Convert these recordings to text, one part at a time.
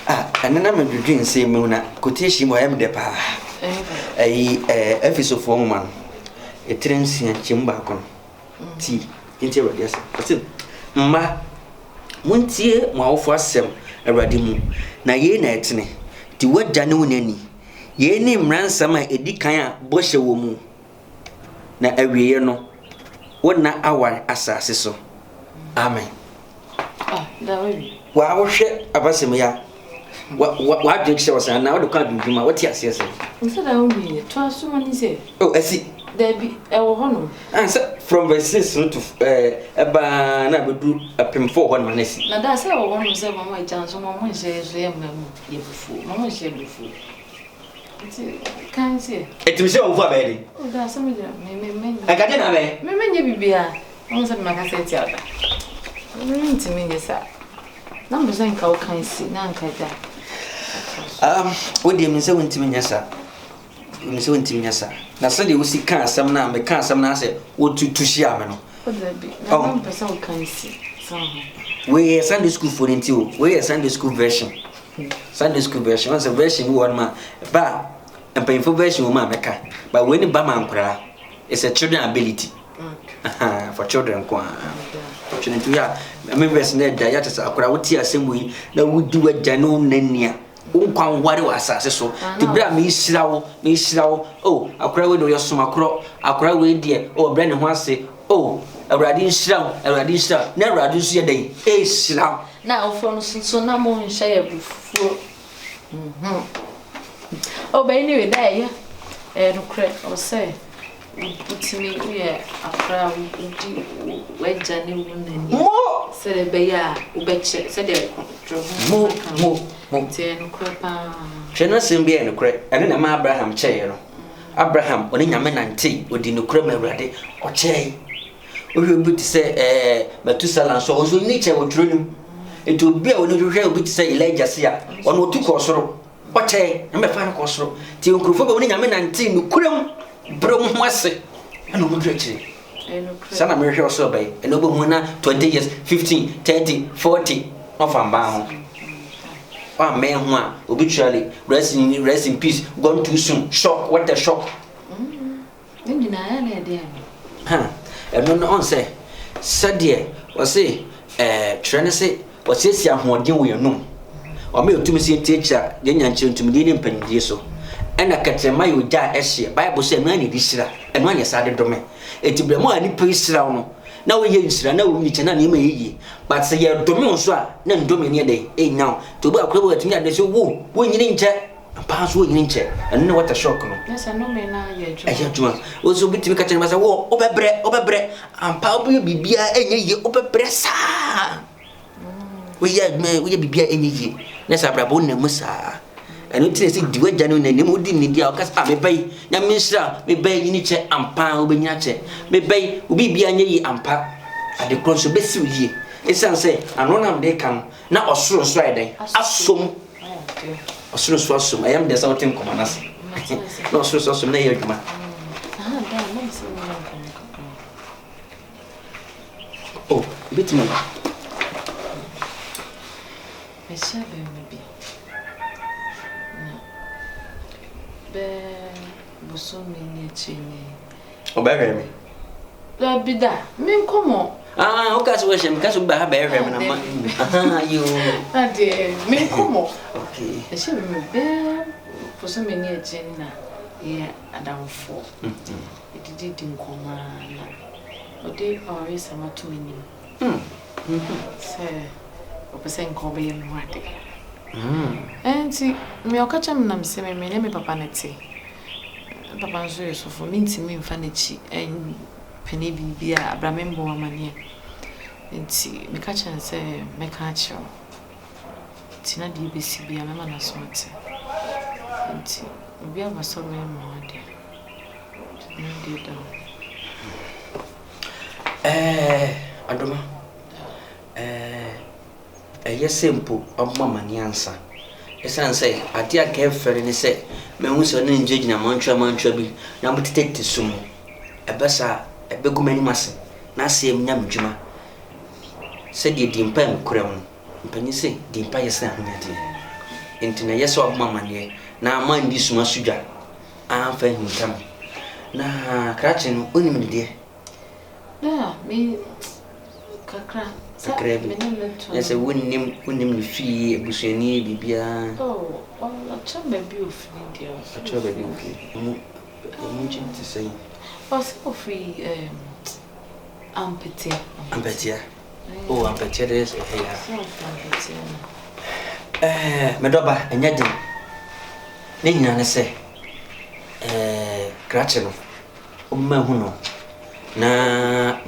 Anana me dwedwen se me na quotation mo yam de pa. Efiso fo man. Etrensia chimba kon. Ti, nti Awurade ase. Ase mma muntie mo awofo asem Awurade mu. Na ye na etene. Ti wagya ne wonani. Ye ni mmransam a edikan a bohye wo mu. Na awieye no wona awar asase so. Amen. Da we. Wa wohwe abasem ya. Wa dwekse wasa na wo ka dwuma wati ase ase. Nse da wo bi to aso mani se. Oh, asi. Da bi e wo hono. Answer from verse 6 to eba na bedu apem 4 hon manasi. Na da se wo hono se mama janso mama nse so ye mamu ye bufu. Mama nse bufu. Nti kan se. Etim se wo fu abedi. O da se me me. Agade na be. Me nye bibia. Mama se maka se ti ada. Nti me nye sa. Na mo se nka wo kan si na nka da. Wodi me se wontimi nyasa. Me se wontimi nyasa. Na se de wosi kan asam na me kan asam na se wo tutushi ame no. O da bi. Na mo pesa wo kan si. So. We Sunday school for nti o. We Sunday school version. Sunday school version. Once a version we one ma ba empayfo version ma meka. But when ba man kura, it's a children ability. Okay. For children kwa. Children to ya. Me version there da ya tsa akura woti asem wi na wudi wagya no nania. Unkwan ware wa asase so ti bra me hirawo oh akura we do yosoma akura we die oh bra ne ho ase oh Awurade hirawo na Awurade so ye dai hirawo na ofo no so na mo nhya ya bufuo oh be ni we dai no kre o say utimi ye akura udi wagya ne wonani mo se de be ya ubeche se de mo Tieno krepa. Chena sembi eno kre. Ane na ma Abraham cheye no. Abraham oni nyame nante odi no kre ma Awurade o cheye. O hwe bi ti se Metusala so ozo ni che wo tronim. Eto bi a oni hwe obi ti se Elijah sia. Ono otu ko soro. O cheye. Na me fa ko soro. Ti onkrofo be oni nyame nante no kurem bro mu ase. Ana mo drekire. Sana me hwe so be. Eno bo mu na 20 years, 15, 30, 40 of amba ho. Man who obitually rest in peace, gone too soon. Shock, what a shock. And no on say, said dear, was say, Trenessy, was this young one, you know. Or me to me see teacher, then young children to me in penny so. And I catch a my die as she, Bible said, many this and one is added to me. It will be more any place around. Now we hear now we can name but say your domain so none domain day now to be a club to me and they say woo when you didn't check and pass when you didn't check and know what a shock. Yes, I know me now. I also be to me catching myself over bread and probably be beer any over pressa. We be beer any year. Let's have a bone musa. And it is the way Janu and Nimudi Nidia Casta may bay, Yamisha, may bay in each and pound be nature, may bay, be ye and pa at the cross of Bessu ye. It's say, and one of they come now or soon Friday. Assume or soon swasum. I am the something commoners. No so some near you. Oh, bit me. I shall be. Bosomi ni chini. Obere me. La bida. Me komo. O ka so we shem ka so ba ha be hwem na ma. You. Ade, me komo. Okay. E she me be bosomi ni chini na ye adamfo. E didi din koma na. Ode ori sama to ni. Se o pesen ko be me wade. Enti me okacha me na mse me ne me papa neti. Papa nso yesofo minti me mfa na chi en pene bibia abramembo amane. Enti me kacha nse me kacha. Tina di besi bia me ma na somate. Enti obi abaso me mo ade. Ndi da. Adoma. Eye simple mama ni ansa. Esan say ade aka fere ni say me hu so ne nje gina mantwa bi na mutete sumu. Ebesa ebegumani mase na asem nyam dwuma. Se de dimpa nkurem no. Mpanyi se dimpa yesa ahonyade. nti na yeso mama ne na man di suma sudwa amfa hintam na krache no onim ne de me kakra sakrabi yes wonnim ne fi ebusuani bibia na chamba bi ofini dia chamba bi ofini mu chinti sei also free ampetia ampetia des ya medoba enya din ne nyina ne se krache no umma hu no na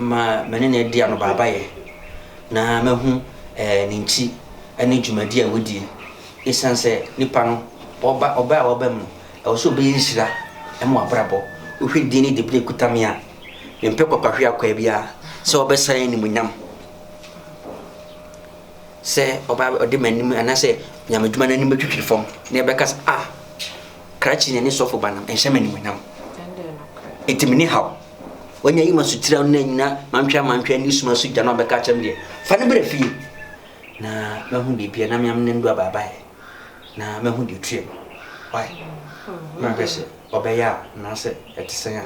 menene dia no baba ye na mahu ne nchi ane dwumadi a wodi esanse nipa no oba mu e wo so be yishira e mo abrabo ohwe dini de bre kutame a mpe kwakwa akwa bia se obesan ni munyam se oba ode manim anase nyamadwuma nanim betwitwi fom na ebeka krachi ne sofo banam enhyema ni munyam etimini haw wanya yi masutira na nyina mantwa ni suma su jana beka cham de fa ne bre fi na mahu bibia na myam ne ndo ababae na mahu de tue why ma bese obeya na se etisen ya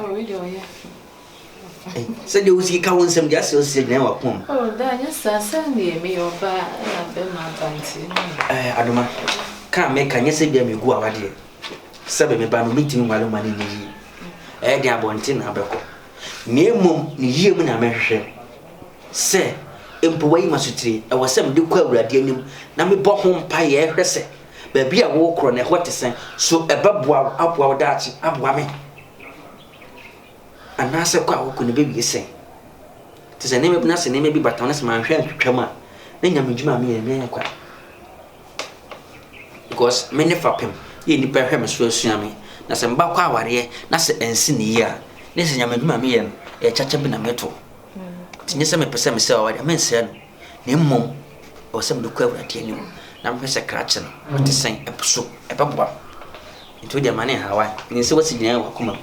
se de usi ka wonsem de ase osi na wa pom da nya sasa ne me oba na be ma banti adoma ka me ka nya se bia me gu awade se be me ba no mitimi walo mani ni de abonti na abeko Nemom ni yie mu na mehwehwe se empowai masutire e wasem de kwa awurade anim na me bɔ ho mpa ye hwɛ se ba bia wo kro na hote sen so ebeboa aboa wodaachi aboa me anase kwa wo ko ne bebi sen te se ne me na se ne me bi bata na se ma hwɛ antwetwam a na nyamedwuma me ye me kwa because me ne fapem ye ni pa hwɛ me so asua me na se mba kwa aware na se ensi ne yi a nese nyamadwuma me ye e chacha bi na meto tinye se me pese me se wa de mense no ne mmom o se me kwa awurade anim na me se krache no wote sen epuso ebeboa nto de mane ha wa ni se wasi gyina wa kuma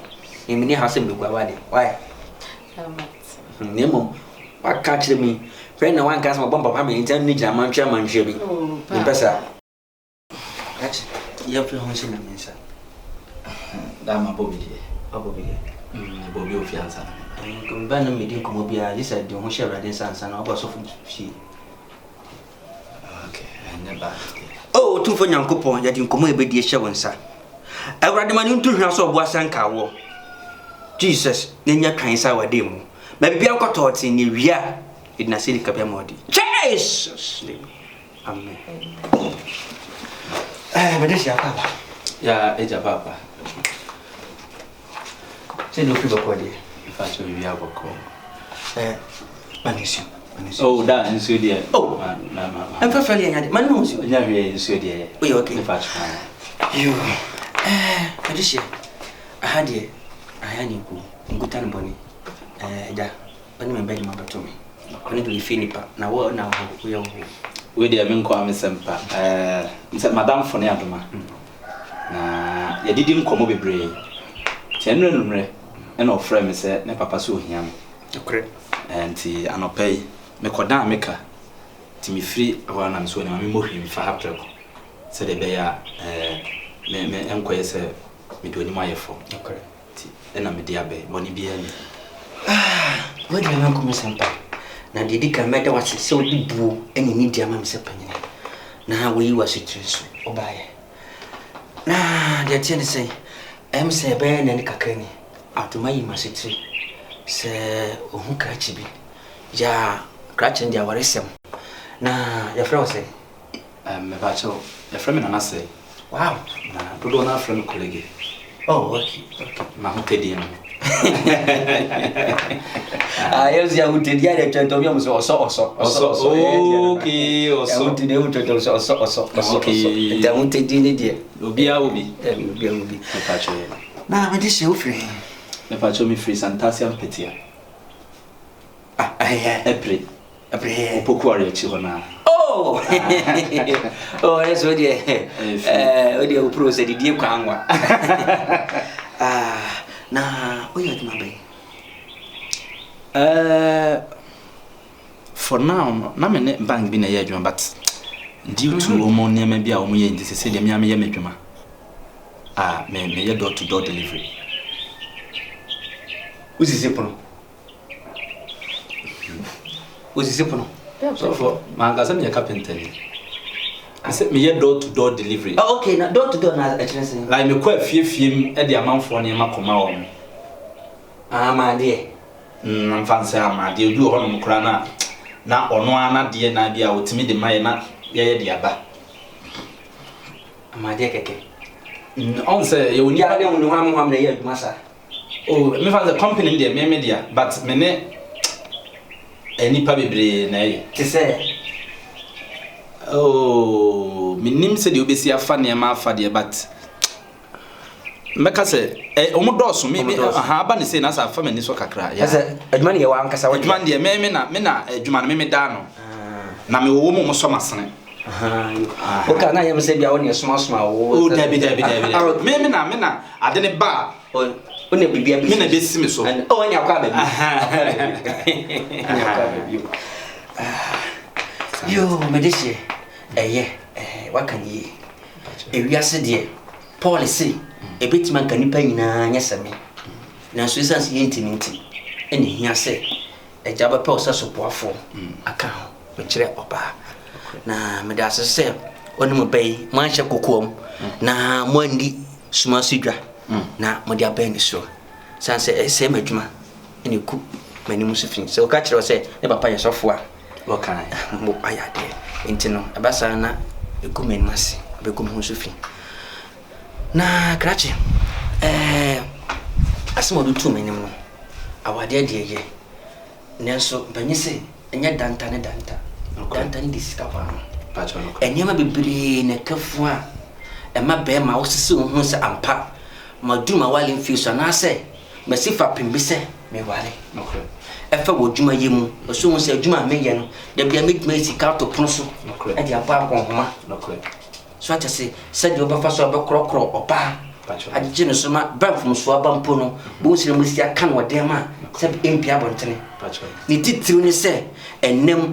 e me ni ha se me gwa wa de why ne mmom wa ka kire mi friend na wan ka se mo bomba pa me ntan ni gyina mantwa manhwe bi ni pesa krache ye fi ho se na mensa da ma bobi de abobi bobi ofiansa kumba no medi komo bia this I do ho share radin sansa na oba so fu fi okay never oh tu fo nyankopon ya di komo e be di hye wonsa awrade mani ntu hwa so obo asanka wo Jesus nenya twan sa wade mu ma bibia nkoto ti ni wia idina sili kapia modi Jesus amen medeshi akaba ya eja papa se no fi bakodi facho bibi aboko manisio oh da nsu dia oh na am fa fali nyade man no nsu nya hwe nsu dia oy okay facho yo medeshi ahadie ayani ku ngutan boni da bani me bani mabato me oni do ifini pa na wo na wo yo we dia me nko amesempa nse madam fo ne adoma na yadidi nkomo bebre tienre numre ena ofre me se ne papa so ohia me okre enti anopai me kodan meka ti mi free awa na me so ne ma me mohwi mi fa hapreko se de be ya me enkoye se me do ni mayefo okre ti ena me dia be boni bia ni we de me nkomo sempa na didi ka meda wa se odi buo eni ni dia ma me se panyina na we yi wa situation obaye na de tiene se se be na ni kakani atuma yi masitri se ohun krachi bi ya krachi ndia waresem na ya fra wose me ba cho ya fra me na say wow na dodo na fra me colleague oh okay ma ho tedi no yes ya utedi ya de twento mi so oso okay oso utedi utedi oso okay da utedi ni die obi me pa cho na me dise ofre me pa cho mi free Santasia Petia April opoku ari chi hona oh yes o die o process die kwanwa na oyo aduma for now na me bank bi na ye adwuma but due to omo nneema bi a omo ye nti se de me am ye medwuma me ye door to door delivery Uzisi pono so for manga se me carpenter ni ase me ye door to door delivery okay na door to door na actually like me kwa fie e de amanfo ne makoma wo amade na fancy amade obi ho no mkura na ono ana de na bia otimi de maye na ye de aba amade keke on say ye woni ya de wonu ham na ye aduma sa oh me fancy company de me media but me ne enipa bebre na ye ti say oh minim se de obesi afa ne ma afa de but meka se omo doso me aha aba ne se na sa afa mani so kakra ya se aduma ne ye wa ankasa aduma de me na aduma ne me da no na me wo mo so masene o ka na yem se bia woni soma wo o dabi me na ade ne ba o ne bibia bi me na besi me so o nya kwa ba bi yo medishe wakani ewiase de policy ebetima kanipa nyina nya same na so isanse yentinti ene hia se ejaba pe osa sopoafo aka ho me kire oba na me da se onum bai man hye kokom na mo andi suma sudwa na mo dia bai ni so sanse se madwuma ene ku mani musufin se o ka kire se ne papa ye sofo a wakai mo ayade intino abasa na ekumeni masi bekum musufin na krache asimo do tu menim no awade de ye nenso banyese enya danta ni disika kwa enyema bibiri ne kafu a ema be ma wosisi ho se ampa maduma wale mfiso na se masifa pembise me wale okay efa woduma yemu oso ho se aduma meye no de bia meduma sika to pono so e de aba akon okay so ata se de obafa so abekrokro oba agye no so ma bamfum so aba mpo no bo sire musi aka no dem a se empia bontene ni titiri ni se enem